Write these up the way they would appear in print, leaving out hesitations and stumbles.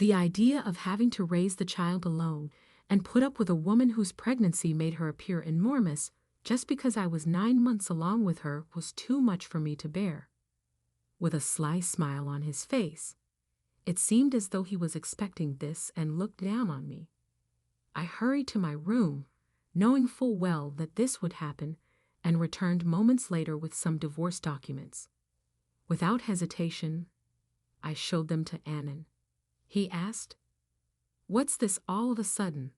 The idea of having to raise the child alone and put up with a woman whose pregnancy made her appear enormous just because I was 9 months along with her was too much for me to bear. With a sly smile on his face, it seemed as though he was expecting this and looked down on me. I hurried to my room, knowing full well that this would happen, and returned moments later with some divorce documents. Without hesitation, I showed them to Anton. He asked, "What's this all of a sudden?"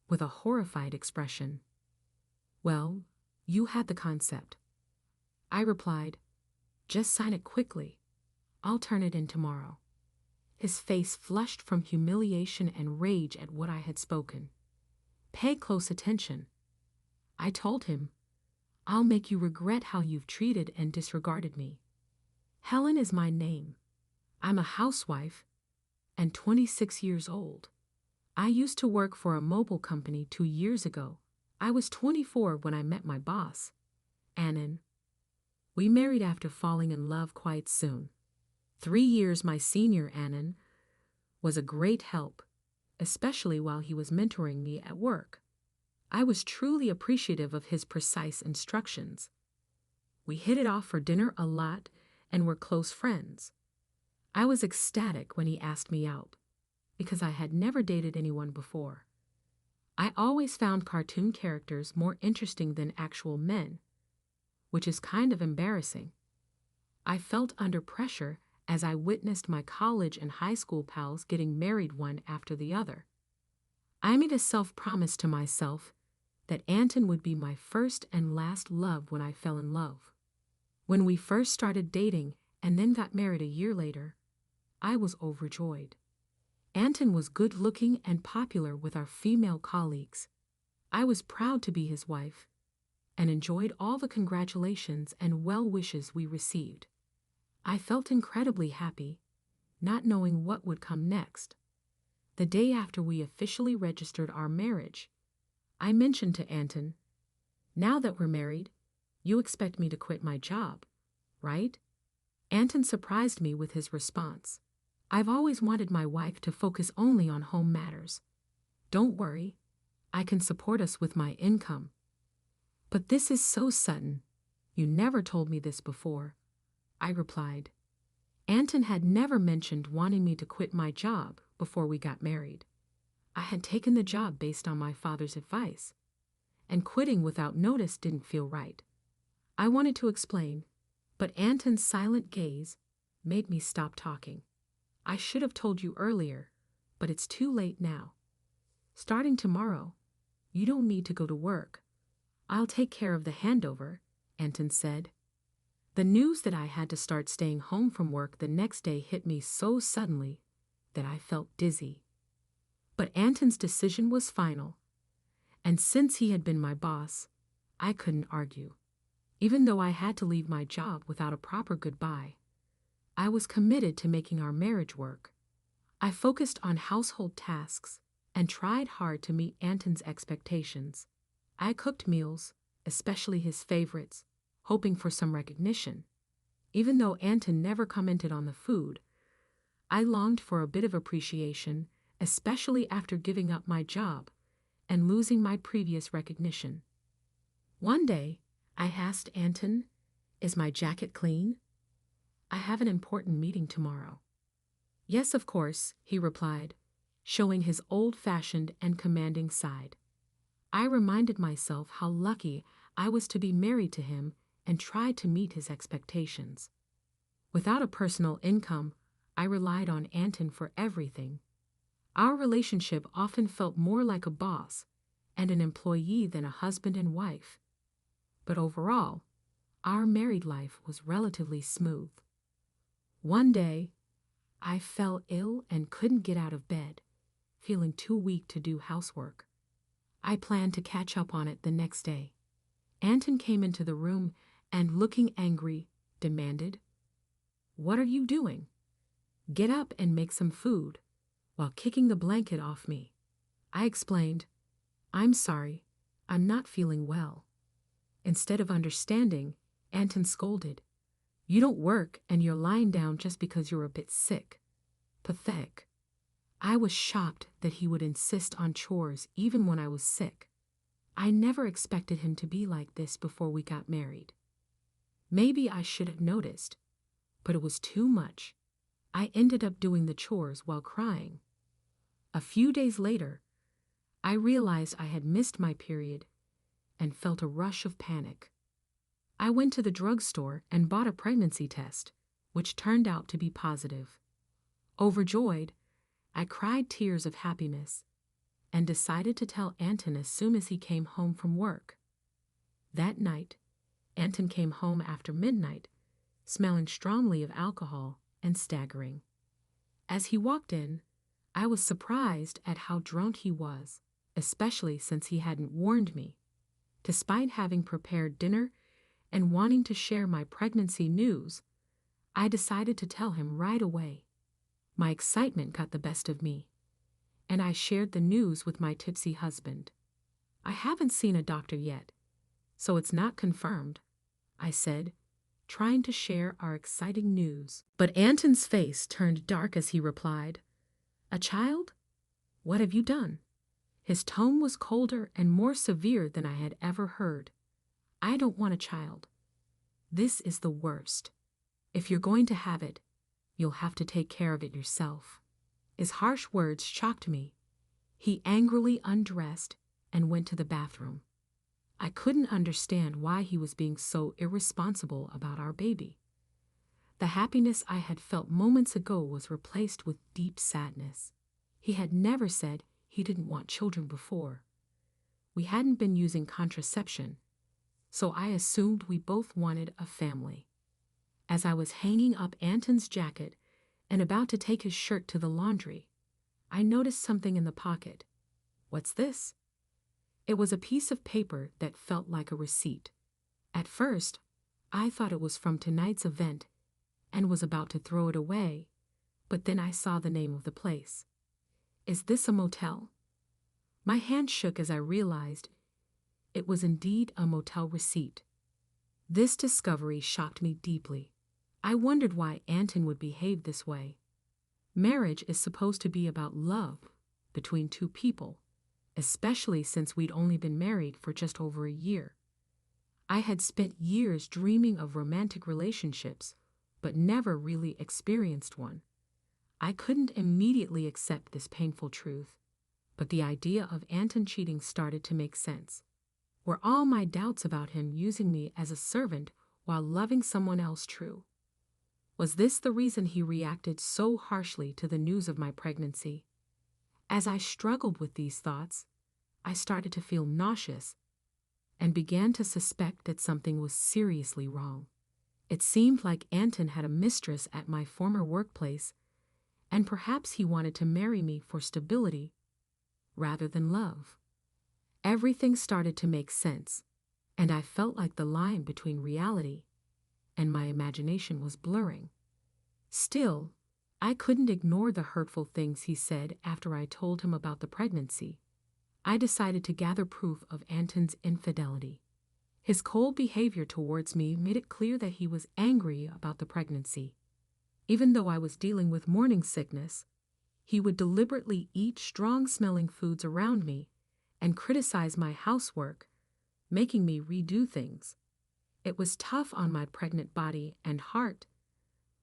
with a horrified expression. "Well, you had the concept." I replied, "Just sign it quickly. I'll turn it in tomorrow." His face flushed from humiliation and rage at what I had spoken. "Pay close attention." I told him, "I'll make you regret how you've treated and disregarded me. Helen is my name. I'm a housewife and 26 years old. I used to work for a mobile company 2 years ago. I was 24 when I met my boss, Anton. We married after falling in love quite soon. 3 years my senior, Anton was a great help, especially while he was mentoring me at work. I was truly appreciative of his precise instructions. We hit it off for dinner a lot and were close friends. I was ecstatic when he asked me out, because I had never dated anyone before. I always found cartoon characters more interesting than actual men, which is kind of embarrassing. I felt under pressure as I witnessed my college and high school pals getting married one after the other. I made a self-promise to myself that Anton would be my first and last love when I fell in love. When we first started dating and then got married a year later, I was overjoyed. Anton was good-looking and popular with our female colleagues. I was proud to be his wife and enjoyed all the congratulations and well wishes we received. I felt incredibly happy, not knowing what would come next. The day after we officially registered our marriage, I mentioned to Anton, "Now that we're married, you expect me to quit my job, right?" Anton surprised me with his response. "I've always wanted my wife to focus only on home matters. Don't worry, I can support us with my income." "But this is so sudden. You never told me this before," I replied. Anton had never mentioned wanting me to quit my job before we got married. I had taken the job based on my father's advice, and quitting without notice didn't feel right. I wanted to explain, but Anton's silent gaze made me stop talking. "I should have told you earlier, but it's too late now. Starting tomorrow, you don't need to go to work. I'll take care of the handover," Anton said. The news that I had to start staying home from work the next day hit me so suddenly that I felt dizzy. But Anton's decision was final, and since he had been my boss, I couldn't argue. Even though I had to leave my job without a proper goodbye, I was committed to making our marriage work. I focused on household tasks and tried hard to meet Anton's expectations. I cooked meals, especially his favorites, hoping for some recognition. Even though Anton never commented on the food, I longed for a bit of appreciation, especially after giving up my job and losing my previous recognition. One day, I asked Anton, "Is my jacket clean? I have an important meeting tomorrow." "Yes, of course," he replied, showing his old-fashioned and commanding side. I reminded myself how lucky I was to be married to him and tried to meet his expectations. Without a personal income, I relied on Anton for everything. Our relationship often felt more like a boss and an employee than a husband and wife. But overall, our married life was relatively smooth. One day, I fell ill and couldn't get out of bed, feeling too weak to do housework. I planned to catch up on it the next day. Anton came into the room and, looking angry, demanded, "What are you doing? Get up and make some food," while kicking the blanket off me. I explained, "I'm sorry, I'm not feeling well." Instead of understanding, Anton scolded, "You don't work and you're lying down just because you're a bit sick. Pathetic." I was shocked that he would insist on chores even when I was sick. I never expected him to be like this before we got married. Maybe I should have noticed, but it was too much. I ended up doing the chores while crying. A few days later, I realized I had missed my period and felt a rush of panic. I went to the drugstore and bought a pregnancy test, which turned out to be positive. Overjoyed, I cried tears of happiness and decided to tell Anton as soon as he came home from work. That night, Anton came home after midnight, smelling strongly of alcohol and staggering. As he walked in, I was surprised at how drunk he was, especially since he hadn't warned me. Despite having prepared dinner and wanting to share my pregnancy news, I decided to tell him right away. My excitement got the best of me, and I shared the news with my tipsy husband. I haven't seen a doctor yet, so it's not confirmed, I said, trying to share our exciting news. But Anton's face turned dark as he replied, "A child? What have you done?" His tone was colder and more severe than I had ever heard. "I don't want a child. This is the worst. If you're going to have it, you'll have to take care of it yourself." His harsh words shocked me. He angrily undressed and went to the bathroom. I couldn't understand why he was being so irresponsible about our baby. The happiness I had felt moments ago was replaced with deep sadness. He had never said he didn't want children before. We hadn't been using contraception, so I assumed we both wanted a family. As I was hanging up Anton's jacket and about to take his shirt to the laundry, I noticed something in the pocket. "What's this?" It was a piece of paper that felt like a receipt. At first, I thought it was from tonight's event and was about to throw it away, but then I saw the name of the place. "Is this a motel?" My hand shook as I realized it was indeed a motel receipt. This discovery shocked me deeply. I wondered why Anton would behave this way. Marriage is supposed to be about love between two people, especially since we'd only been married for just over a year. I had spent years dreaming of romantic relationships, but never really experienced one. I couldn't immediately accept this painful truth, but the idea of Anton cheating started to make sense. Were all my doubts about him using me as a servant while loving someone else true? Was this the reason he reacted so harshly to the news of my pregnancy? As I struggled with these thoughts, I started to feel nauseous and began to suspect that something was seriously wrong. It seemed like Anton had a mistress at my former workplace, and perhaps he wanted to marry me for stability rather than love. Everything started to make sense, and I felt like the line between reality and my imagination was blurring. Still, I couldn't ignore the hurtful things he said after I told him about the pregnancy. I decided to gather proof of Anton's infidelity. His cold behavior towards me made it clear that he was angry about the pregnancy. Even though I was dealing with morning sickness, he would deliberately eat strong-smelling foods around me and criticize my housework, making me redo things. It was tough on my pregnant body and heart,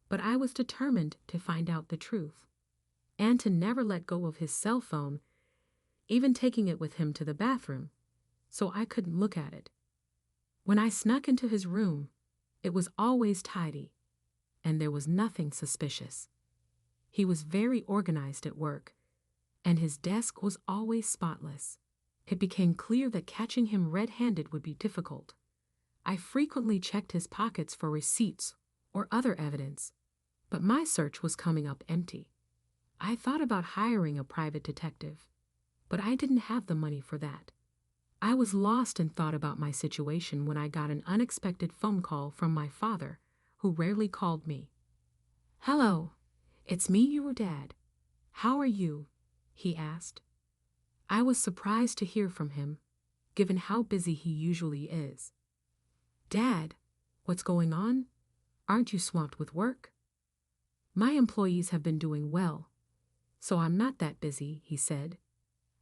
but I was determined to find out the truth. Anton never let go of his cell phone, even taking it with him to the bathroom, so I couldn't look at it. When I snuck into his room, it was always tidy, and there was nothing suspicious. He was very organized at work, and his desk was always spotless. It became clear that catching him red-handed would be difficult. I frequently checked his pockets for receipts or other evidence, but my search was coming up empty. I thought about hiring a private detective, but I didn't have the money for that. I was lost in thought about my situation when I got an unexpected phone call from my father, who rarely called me. "Hello, it's me, your dad. How are you?" he asked. I was surprised to hear from him, given how busy he usually is. "Dad, what's going on? Aren't you swamped with work?" "My employees have been doing well. "So I'm not that busy," he said.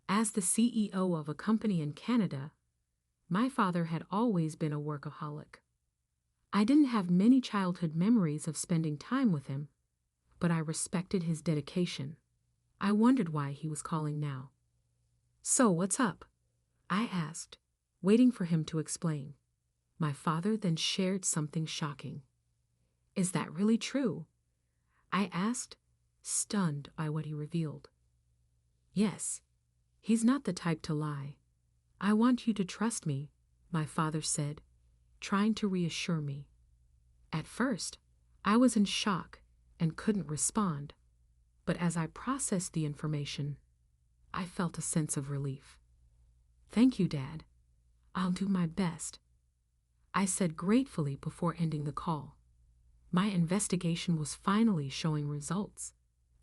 As the CEO of a company in Canada, my father had always been a workaholic. I didn't have many childhood memories of spending time with him, but I respected his dedication. I wondered why he was calling now. "So, what's up?" I asked, waiting for him to explain. My father then shared something shocking. "Is that really true?" I asked, stunned by what he revealed. "Yes, he's not the type to lie. I want you to trust me," my father said, trying to reassure me. At first, I was in shock and couldn't respond, but as I processed the information, I felt a sense of relief. "Thank you, Dad. I'll do my best," I said gratefully before ending the call. My investigation was finally showing results,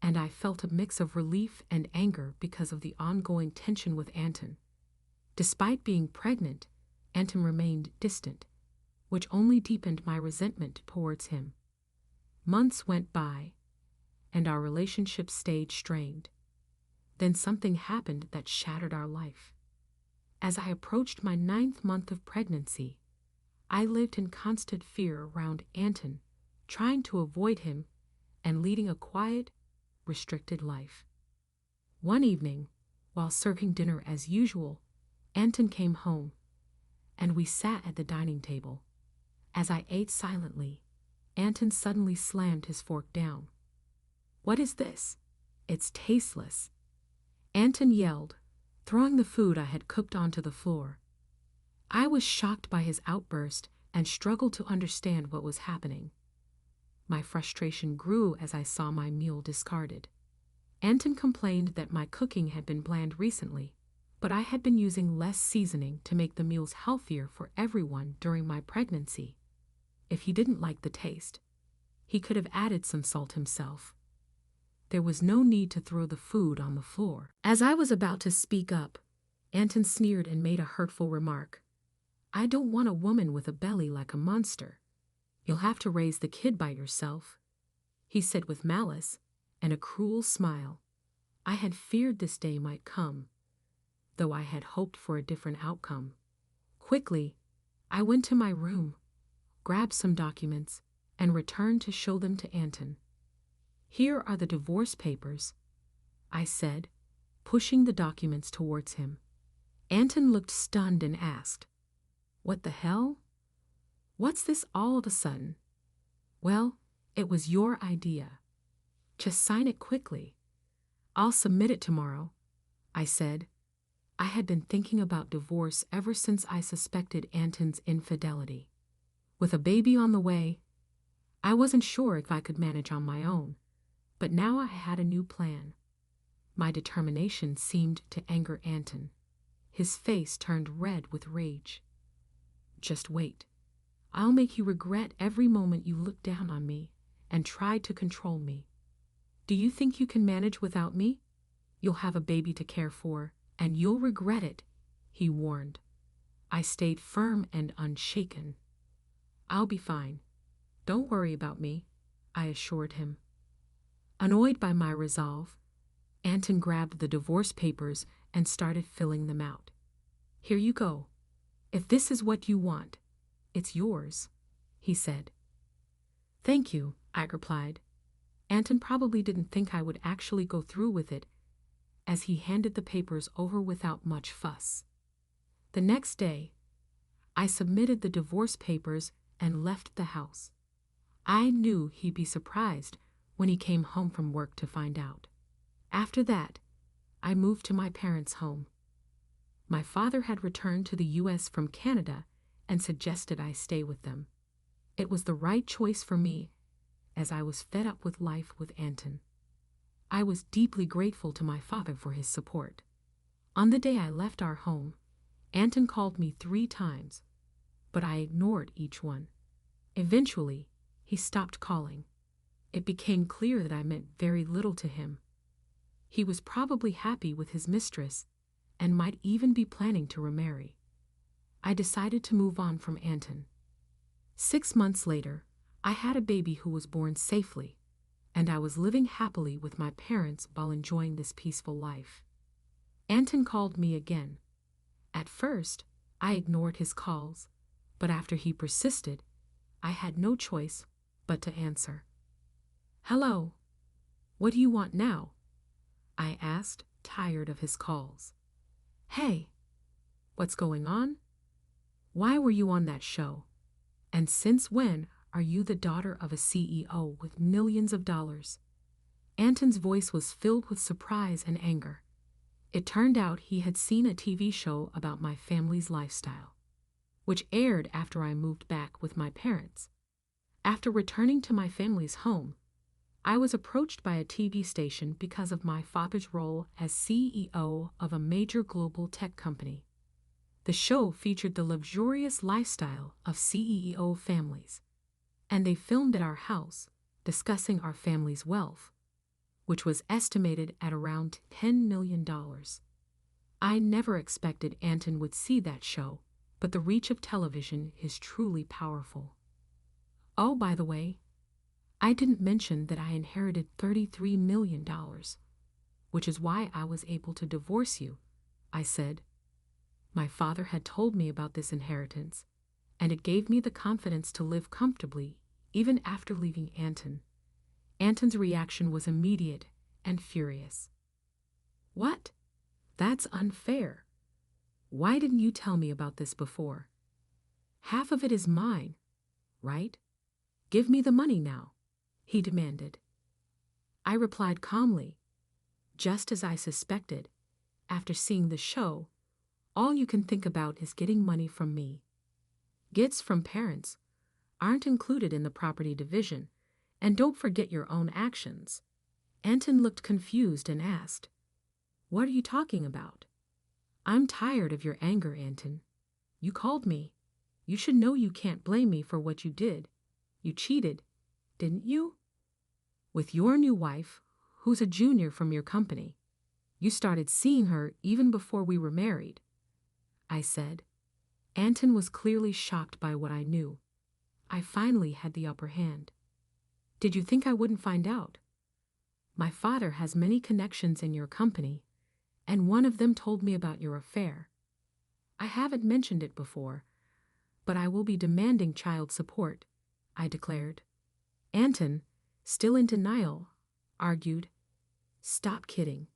and I felt a mix of relief and anger because of the ongoing tension with Anton. Despite being pregnant, Anton remained distant, which only deepened my resentment towards him. Months went by, and our relationship stayed strained. Then something happened that shattered our life. As I approached my 9th month of pregnancy, I lived in constant fear around Anton, trying to avoid him and leading a quiet, restricted life. One evening, while serving dinner as usual, Anton came home, and we sat at the dining table. As I ate silently, Anton suddenly slammed his fork down. "What is this? It's tasteless," Anton yelled, throwing the food I had cooked onto the floor. I was shocked by his outburst and struggled to understand what was happening. My frustration grew as I saw my meal discarded. Anton complained that my cooking had been bland recently, but I had been using less seasoning to make the meals healthier for everyone during my pregnancy. If he didn't like the taste, he could have added some salt himself. There was no need to throw the food on the floor. As I was about to speak up, Anton sneered and made a hurtful remark. "I don't want a woman with a belly like a monster. You'll have to raise the kid by yourself," he said with malice and a cruel smile. I had feared this day might come, though I had hoped for a different outcome. Quickly, I went to my room, grabbed some documents, and returned to show them to Anton. "Here are the divorce papers," I said, pushing the documents towards him. Anton looked stunned and asked, "What the hell? What's this all of a sudden?" "Well, it was your idea. Just sign it quickly. I'll submit it tomorrow," I said. I had been thinking about divorce ever since I suspected Anton's infidelity. With a baby on the way, I wasn't sure if I could manage on my own, but now I had a new plan. My determination seemed to anger Anton. His face turned red with rage. "Just wait. I'll make you regret every moment you looked down on me and tried to control me. Do you think you can manage without me? You'll have a baby to care for, and you'll regret it," he warned. I stayed firm and unshaken. "I'll be fine. Don't worry about me," I assured him. Annoyed by my resolve, Anton grabbed the divorce papers and started filling them out. "Here you go. If this is what you want, it's yours," he said. "Thank you," I replied. Anton probably didn't think I would actually go through with it, as he handed the papers over without much fuss. The next day, I submitted the divorce papers and left the house. I knew he'd be surprised when he came home from work to find out. After that, I moved to my parents' home. My father had returned to the U.S. from Canada and suggested I stay with them. It was the right choice for me, as I was fed up with life with Anton. I was deeply grateful to my father for his support. On the day I left our home, Anton called me 3 times, but I ignored each one. Eventually, he stopped calling. It became clear that I meant very little to him. He was probably happy with his mistress and might even be planning to remarry. I decided to move on from Anton. 6 months later, I had a baby who was born safely, and I was living happily with my parents while enjoying this peaceful life. Anton called me again. At first, I ignored his calls, but after he persisted, I had no choice but to answer. "Hello. What do you want now?" I asked, tired of his calls. "Hey, what's going on? Why were you on that show? And since when are you the daughter of a CEO with millions of dollars?" Anton's voice was filled with surprise and anger. It turned out he had seen a TV show about my family's lifestyle, which aired after I moved back with my parents. After returning to my family's home, I was approached by a TV station because of my father's role as CEO of a major global tech company. The show featured the luxurious lifestyle of CEO families, and they filmed at our house, discussing our family's wealth, which was estimated at around $10 million. I never expected Anton would see that show, but the reach of television is truly powerful. Oh, by the way, I didn't mention that I inherited $33 million, which is why I was able to divorce you, I said. My father had told me about this inheritance, and it gave me the confidence to live comfortably even after leaving Anton. Anton's reaction was immediate and furious. "What? That's unfair. Why didn't you tell me about this before? Half of it is mine, right? Give me the money now," he demanded. I replied calmly, "Just as I suspected, after seeing the show, all you can think about is getting money from me. Gifts from parents aren't included in the property division, and don't forget your own actions." Anton looked confused and asked, "What are you talking about?" "I'm tired of your anger, Anton. You called me. You should know you can't blame me for what you did. You cheated, didn't you? With your new wife, who's a junior from your company. You started seeing her even before we were married," I said. Anton was clearly shocked by what I knew. I finally had the upper hand. "Did you think I wouldn't find out? My father has many connections in your company, and one of them told me about your affair. I haven't mentioned it before, but I will be demanding child support," I declared. Anton, still in denial, argued, "Stop kidding.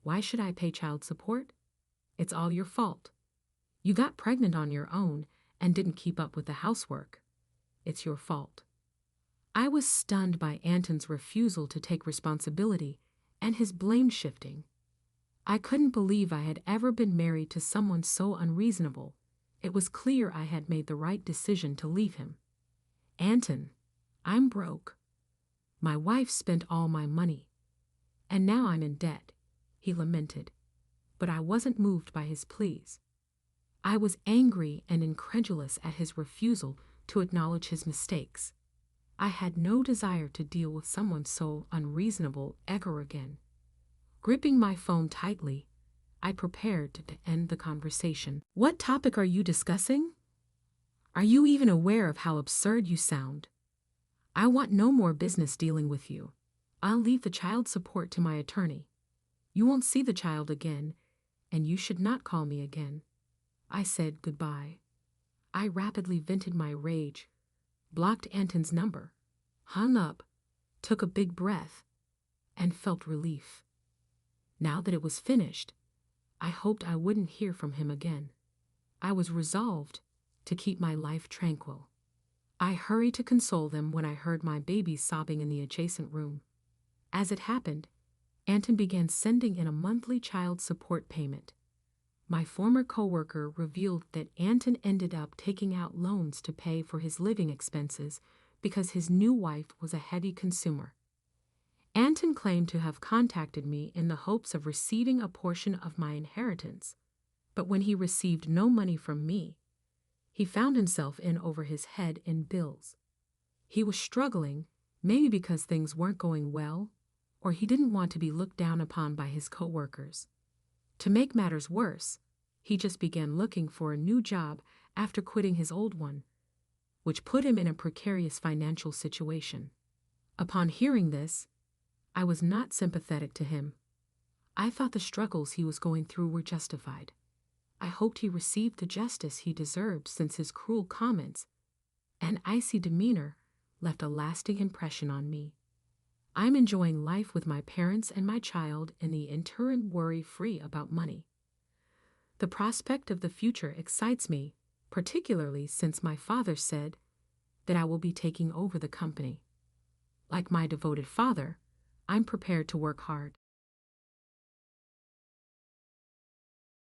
Why should I pay child support? It's all your fault. You got pregnant on your own and didn't keep up with the housework. It's your fault." I was stunned by Anton's refusal to take responsibility and his blame shifting. I couldn't believe I had ever been married to someone so unreasonable. It was clear I had made the right decision to leave him. "Anton, I'm broke. My wife spent all my money, and now I'm in debt," he lamented, but I wasn't moved by his pleas. I was angry and incredulous at his refusal to acknowledge his mistakes. I had no desire to deal with someone so unreasonable ever again. Gripping my phone tightly, I prepared to end the conversation. "What topic are you discussing? Are you even aware of how absurd you sound? I want no more business dealing with you. I'll leave the child support to my attorney. You won't see the child again, and you should not call me again." I said goodbye. I rapidly vented my rage, blocked Anton's number, hung up, took a big breath, and felt relief. Now that it was finished, I hoped I wouldn't hear from him again. I was resolved to keep my life tranquil. I hurried to console them when I heard my baby sobbing in the adjacent room. As it happened, Anton began sending in a monthly child support payment. My former coworker revealed that Anton ended up taking out loans to pay for his living expenses because his new wife was a heavy consumer. Anton claimed to have contacted me in the hopes of receiving a portion of my inheritance, but when he received no money from me, he found himself in over his head in bills. He was struggling, maybe because things weren't going well, or he didn't want to be looked down upon by his coworkers. To make matters worse, he just began looking for a new job after quitting his old one, which put him in a precarious financial situation. Upon hearing this, I was not sympathetic to him. I thought the struggles he was going through were justified. I hoped he received the justice he deserved, since his cruel comments and icy demeanor left a lasting impression on me. I'm enjoying life with my parents and my child in the interim, worry-free about money. The prospect of the future excites me, particularly since my father said that I will be taking over the company. Like my devoted father, I'm prepared to work hard.